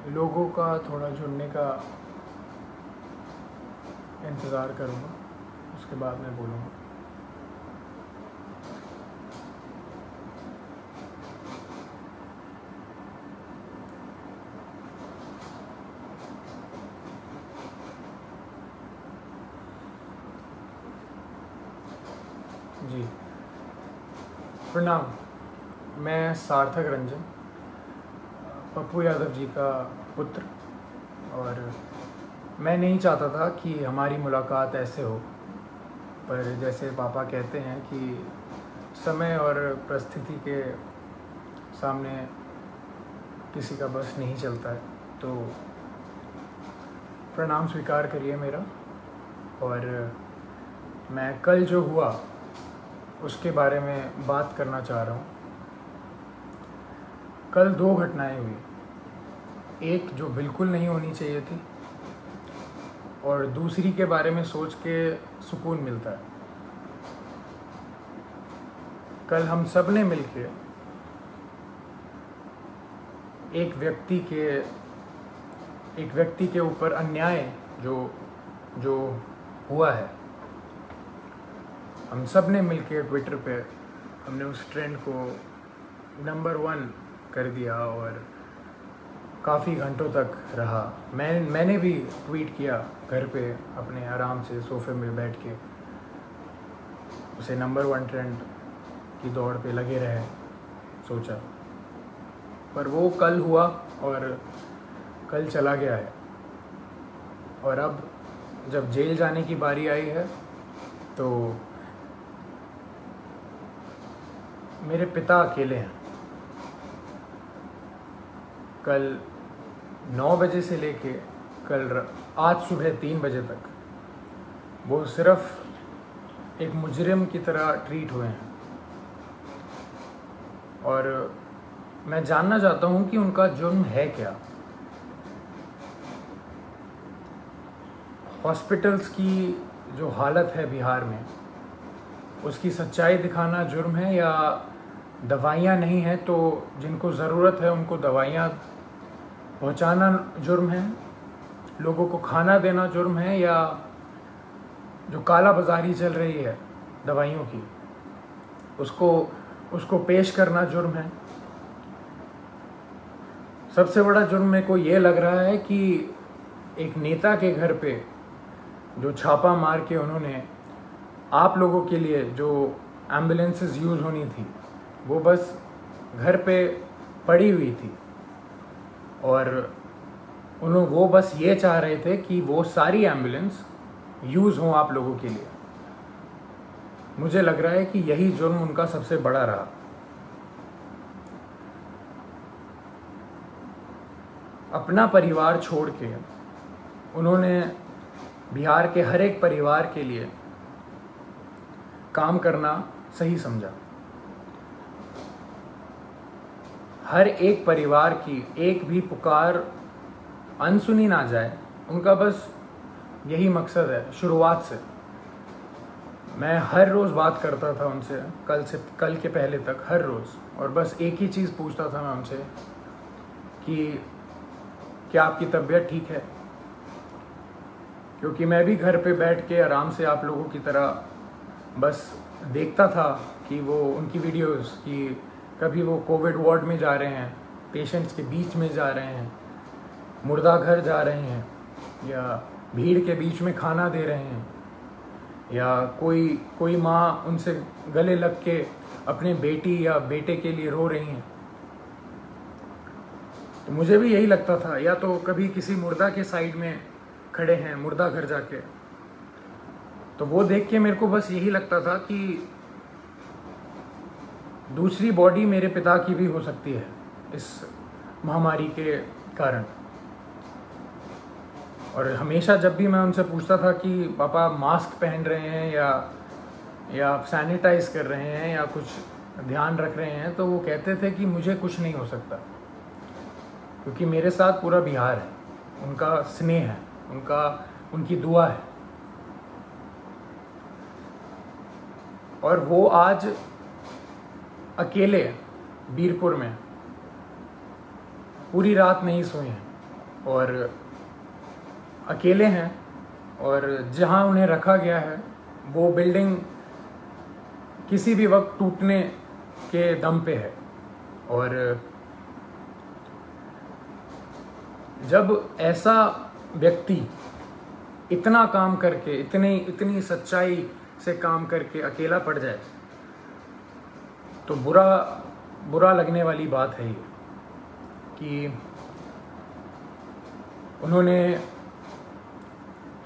लोगों का थोड़ा जुड़ने का इंतज़ार करूँगा, उसके बाद मैं बोलूँगा। जी, प्रणाम। मैं सार्थक रंजन, पप्पू यादव जी का पुत्र, और मैं नहीं चाहता था कि हमारी मुलाकात ऐसे हो, पर जैसे पापा कहते हैं कि समय और परिस्थिति के सामने किसी का बस नहीं चलता है, तो प्रणाम स्वीकार करिए मेरा। और मैं कल जो हुआ उसके बारे में बात करना चाह रहा हूँ। कल दो घटनाएं हुई, एक जो बिल्कुल नहीं होनी चाहिए थी और दूसरी के बारे में सोच के सुकून मिलता है। कल हम सब ने मिलके एक व्यक्ति के ऊपर अन्याय जो हुआ है, हम सब ने मिलके ट्विटर पे हमने उस ट्रेंड को नंबर 1 कर दिया और काफ़ी घंटों तक रहा। मैंने भी ट्वीट किया घर पे अपने आराम से सोफे में बैठ के, उसे नंबर 1 ट्रेंड की दौड़ पे लगे रहे सोचा, पर वो कल हुआ और कल चला गया है। और अब जब जेल जाने की बारी आई है तो मेरे पिता अकेले हैं। कल 9 बजे से लेके आज सुबह 3 बजे तक वो सिर्फ एक मुजरिम की तरह ट्रीट हुए हैं, और मैं जानना चाहता हूँ कि उनका जुर्म है क्या। हॉस्पिटल्स की जो हालत है बिहार में, उसकी सच्चाई दिखाना जुर्म है, या दवाइयाँ नहीं हैं तो जिनको ज़रूरत है उनको दवाइयाँ पहुँचाना जुर्म है, लोगों को खाना देना जुर्म है, या जो काला बाजारी चल रही है दवाइयों की उसको पेश करना जुर्म है। सबसे बड़ा जुर्म मेरे को ये लग रहा है कि एक नेता के घर पे जो छापा मार के उन्होंने आप लोगों के लिए जो एम्बुलेंसेस यूज़ होनी थी वो बस घर पे पड़ी हुई थी, और वो बस ये चाह रहे थे कि वो सारी एम्बुलेंस यूज़ हों आप लोगों के लिए। मुझे लग रहा है कि यही जुर्म उनका सबसे बड़ा रहा। अपना परिवार छोड़ के उन्होंने बिहार के हर एक परिवार के लिए काम करना सही समझा। हर एक परिवार की एक भी पुकार अनसुनी ना जाए, उनका बस यही मकसद है। शुरुआत से मैं हर रोज़ बात करता था उनसे, कल के पहले तक हर रोज़, और बस एक ही चीज़ पूछता था मैं उनसे कि क्या आपकी तबीयत ठीक है, क्योंकि मैं भी घर पे बैठ के आराम से आप लोगों की तरह बस देखता था कि वो उनकी वीडियोस कि कभी वो कोविड वार्ड में जा रहे हैं, पेशेंट्स के बीच में जा रहे हैं, मुर्दा घर जा रहे हैं, या भीड़ के बीच में खाना दे रहे हैं, या कोई माँ उनसे गले लग के अपने बेटी या बेटे के लिए रो रही हैं। तो मुझे भी यही लगता था, या तो कभी किसी मुर्दा के साइड में खड़े हैं मुर्दा घर जाके, तो वो देख के मेरे को बस यही लगता था कि दूसरी बॉडी मेरे पिता की भी हो सकती है इस महामारी के कारण। और हमेशा जब भी मैं उनसे पूछता था कि पापा मास्क पहन रहे हैं या सैनिटाइज कर रहे हैं या कुछ ध्यान रख रहे हैं, तो वो कहते थे कि मुझे कुछ नहीं हो सकता, क्योंकि मेरे साथ पूरा बिहार है, उनका स्नेह है, उनकी दुआ है। और वो आज अकेले बीरपुर में पूरी रात नहीं सोए हैं। और अकेले हैं, और जहां उन्हें रखा गया है वो बिल्डिंग किसी भी वक्त टूटने के दम पे है। और जब ऐसा व्यक्ति इतना काम करके, इतनी सच्चाई से काम करके अकेला पड़ जाए तो बुरा लगने वाली बात है ये कि उन्होंने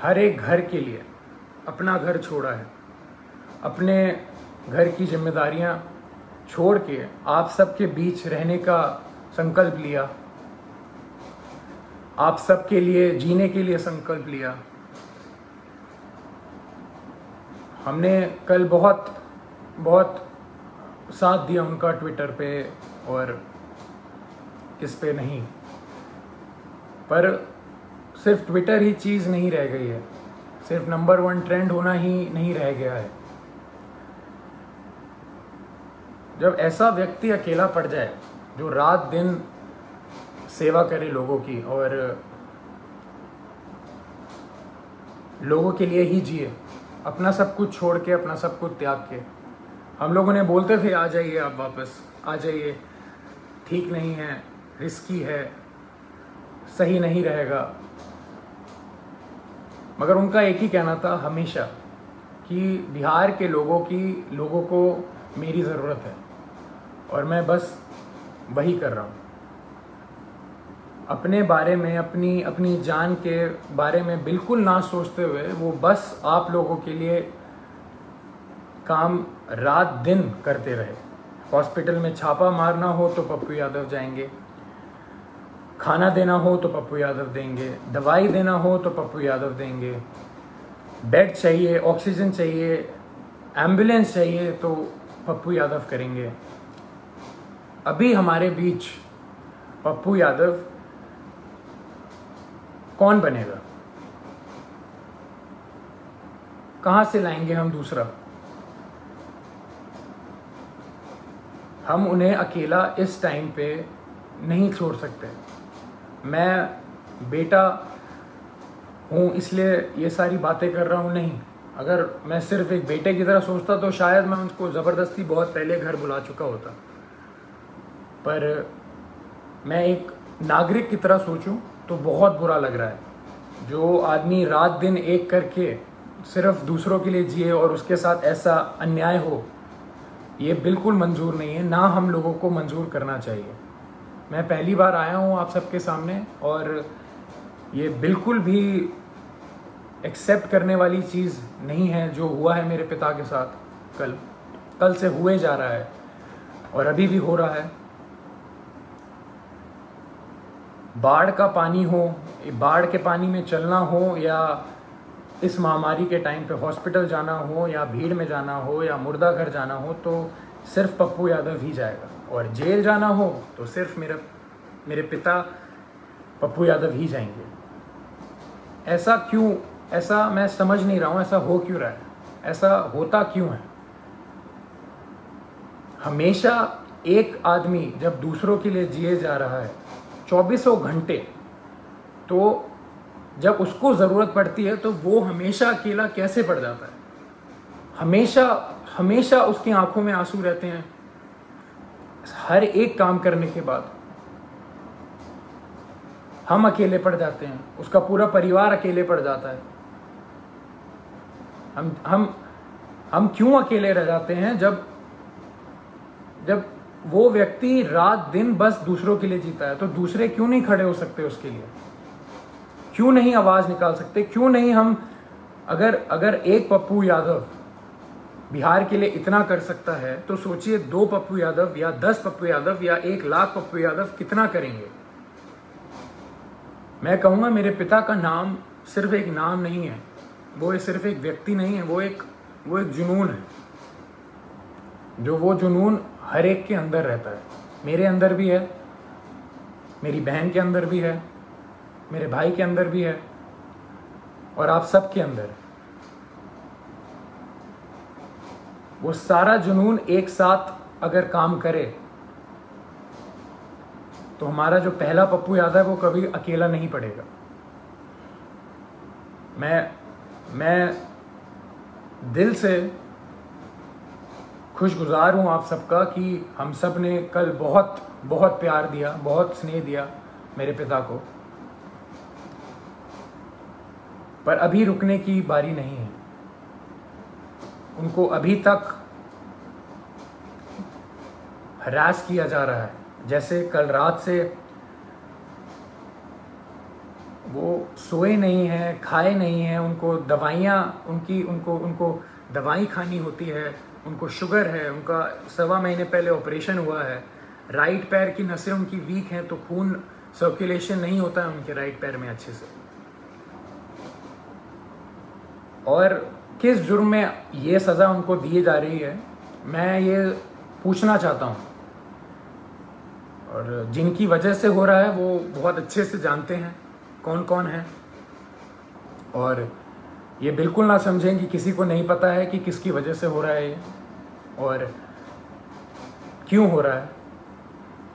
हर एक घर के लिए अपना घर छोड़ा है, अपने घर की जिम्मेदारियां छोड़ के आप सबके बीच रहने का संकल्प लिया, आप सबके लिए जीने के लिए संकल्प लिया। हमने कल बहुत साथ दिया उनका ट्विटर पे और किस पे नहीं, पर सिर्फ ट्विटर ही चीज़ नहीं रह गई है, सिर्फ नंबर 1 ट्रेंड होना ही नहीं रह गया है। जब ऐसा व्यक्ति अकेला पड़ जाए जो रात दिन सेवा करे लोगों की और लोगों के लिए ही जिए, अपना सब कुछ छोड़ के, अपना सब कुछ त्याग के। हम लोग उन्हें बोलते थे आ जाइए, आप वापस आ जाइए, ठीक नहीं है, रिस्की है, सही नहीं रहेगा, मगर उनका एक ही कहना था हमेशा कि बिहार के लोगों को मेरी ज़रूरत है और मैं बस वही कर रहा हूँ। अपने बारे में, अपनी जान के बारे में बिल्कुल ना सोचते हुए वो बस आप लोगों के लिए काम रात दिन करते रहे। हॉस्पिटल में छापा मारना हो तो पप्पू यादव जाएंगे, खाना देना हो तो पप्पू यादव देंगे, दवाई देना हो तो पप्पू यादव देंगे, बेड चाहिए, ऑक्सीजन चाहिए, एम्बुलेंस चाहिए तो पप्पू यादव करेंगे। अभी हमारे बीच पप्पू यादव कौन बनेगा? कहां से लाएंगे हम दूसरा? हम उन्हें अकेला इस टाइम पे नहीं छोड़ सकते। मैं बेटा हूँ इसलिए ये सारी बातें कर रहा हूँ, नहीं। अगर मैं सिर्फ एक बेटे की तरह सोचता तो शायद मैं उनको ज़बरदस्ती बहुत पहले घर बुला चुका होता, पर मैं एक नागरिक की तरह सोचूं तो बहुत बुरा लग रहा है। जो आदमी रात दिन एक करके सिर्फ दूसरों के लिए जिए और उसके साथ ऐसा अन्याय हो, ये बिल्कुल मंजूर नहीं है, ना हम लोगों को मंजूर करना चाहिए। मैं पहली बार आया हूँ आप सबके सामने और ये बिल्कुल भी एक्सेप्ट करने वाली चीज़ नहीं है जो हुआ है मेरे पिता के साथ। कल से हुए जा रहा है और अभी भी हो रहा है। बाढ़ का पानी हो, बाढ़ के पानी में चलना हो, या इस महामारी के टाइम पे हॉस्पिटल जाना हो, या भीड़ में जाना हो, या मुर्दा घर जाना हो, तो सिर्फ पप्पू यादव ही जाएगा। और जेल जाना हो तो सिर्फ मेरे पिता पप्पू यादव ही जाएंगे। ऐसा क्यों? ऐसा मैं समझ नहीं रहा हूँ, ऐसा हो क्यों रहा है? ऐसा होता क्यों है? हमेशा एक आदमी जब दूसरों के लिए जिए जा रहा है 24 घंटे, तो जब उसको ज़रूरत पड़ती है तो वो हमेशा अकेला कैसे पड़ जाता है? हमेशा उसकी आंखों में आंसू रहते हैं हर एक काम करने के बाद। हम अकेले पड़ जाते हैं, उसका पूरा परिवार अकेले पड़ जाता है। हम क्यों अकेले रह जाते हैं जब वो व्यक्ति रात दिन बस दूसरों के लिए जीता है? तो दूसरे क्यों नहीं खड़े हो सकते उसके लिए? क्यों नहीं आवाज निकाल सकते? क्यों नहीं हम, अगर एक पप्पू यादव बिहार के लिए इतना कर सकता है तो सोचिए 2 पप्पू यादव या 10 पप्पू यादव या 1 लाख पप्पू यादव कितना करेंगे। मैं कहूँगा मेरे पिता का नाम सिर्फ एक नाम नहीं है, वो सिर्फ एक व्यक्ति नहीं है, वो एक जुनून है। वो जुनून हर एक के अंदर रहता है। मेरे अंदर भी है, मेरी बहन के अंदर भी है, मेरे भाई के अंदर भी है, और आप सब के अंदर। वो सारा जुनून एक साथ अगर काम करे तो हमारा जो पहला पप्पू यादव है वो कभी अकेला नहीं पड़ेगा। मैं दिल से खुशगुजार हूँ आप सबका कि हम सब ने कल बहुत बहुत प्यार दिया, बहुत स्नेह दिया मेरे पिता को, पर अभी रुकने की बारी नहीं है। उनको अभी तक हरास किया जा रहा है। जैसे कल रात से वो सोए नहीं हैं, खाए नहीं हैं, उनको दवाइयाँ उनको दवाई खानी होती है, उनको शुगर है, उनका 1.25 महीने पहले ऑपरेशन हुआ है, राइट पैर की नसें उनकी वीक हैं तो खून सर्कुलेशन नहीं होता है उनके राइट पैर में अच्छे से। और किस जुर्म में ये सज़ा उनको दी जा रही है, मैं ये पूछना चाहता हूँ। और जिनकी वजह से हो रहा है वो बहुत अच्छे से जानते हैं कौन कौन है, और ये बिल्कुल ना समझें कि किसी को नहीं पता है कि किसकी वजह से हो रहा है ये और क्यों हो रहा है।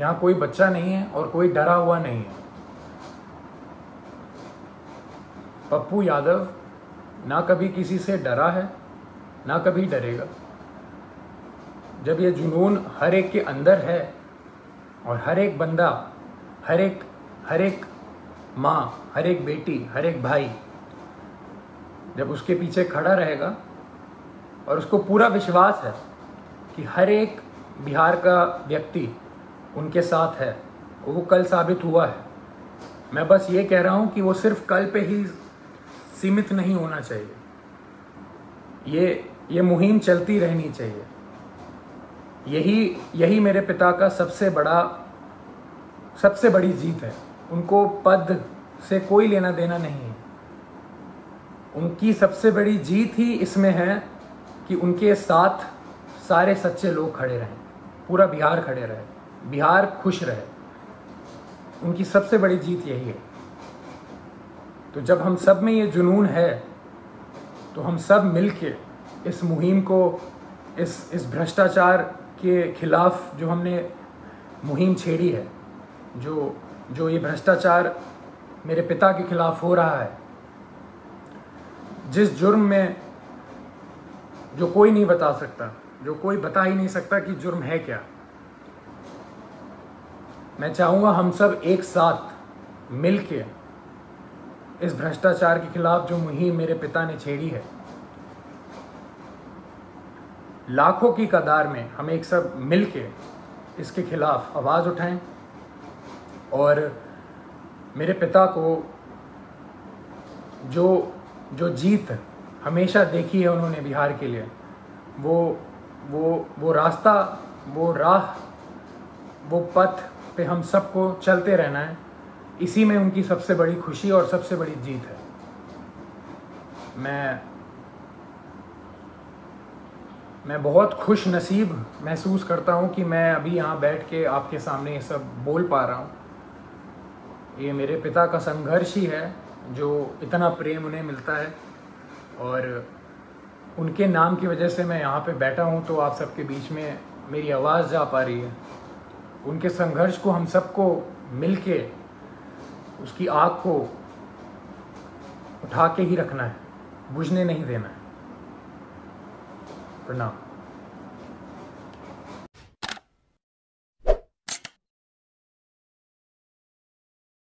यहाँ कोई बच्चा नहीं है और कोई डरा हुआ नहीं है। पप्पू यादव ना कभी किसी से डरा है, ना कभी डरेगा। जब ये जुनून हर एक के अंदर है और हर एक बंदा, हर एक माँ, हर एक बेटी, हर एक भाई जब उसके पीछे खड़ा रहेगा और उसको पूरा विश्वास है कि हर एक बिहार का व्यक्ति उनके साथ है, वो कल साबित हुआ है। मैं बस ये कह रहा हूँ कि वो सिर्फ कल पे ही सीमित नहीं होना चाहिए, ये मुहिम चलती रहनी चाहिए। यही मेरे पिता का सबसे बड़ी जीत है। उनको पद से कोई लेना देना नहीं है। उनकी सबसे बड़ी जीत ही इसमें है कि उनके साथ सारे सच्चे लोग खड़े रहें, पूरा बिहार खड़े रहे, बिहार खुश रहे। उनकी सबसे बड़ी जीत यही है। तो जब हम सब में ये जुनून है तो हम सब मिलके इस मुहिम को, इस भ्रष्टाचार के खिलाफ जो हमने मुहिम छेड़ी है, जो ये भ्रष्टाचार मेरे पिता के खिलाफ हो रहा है, जिस जुर्म में जो कोई नहीं बता सकता, जो कोई बता ही नहीं सकता कि जुर्म है क्या, मैं चाहूँगा हम सब एक साथ मिलके इस भ्रष्टाचार के खिलाफ जो मुहिम मेरे पिता ने छेड़ी है, लाखों की कतार में हम एक सब मिलके इसके खिलाफ आवाज़ उठाएं और मेरे पिता को जो जीत हमेशा देखी है उन्होंने बिहार के लिए, वो रास्ता, वो राह, वो पथ पे हम सबको चलते रहना है। इसी में उनकी सबसे बड़ी खुशी और सबसे बड़ी जीत है। मैं बहुत खुश नसीब महसूस करता हूँ कि मैं अभी यहाँ बैठ के आपके सामने ये सब बोल पा रहा हूँ। ये मेरे पिता का संघर्ष ही है जो इतना प्रेम उन्हें मिलता है, और उनके नाम की वजह से मैं यहाँ पे बैठा हूँ तो आप सबके बीच में मेरी आवाज़ जा पा रही है। उनके संघर्ष को हम सबको मिलके उसकी आग को उठा के ही रखना है, बुझने नहीं देना है। प्रणाम।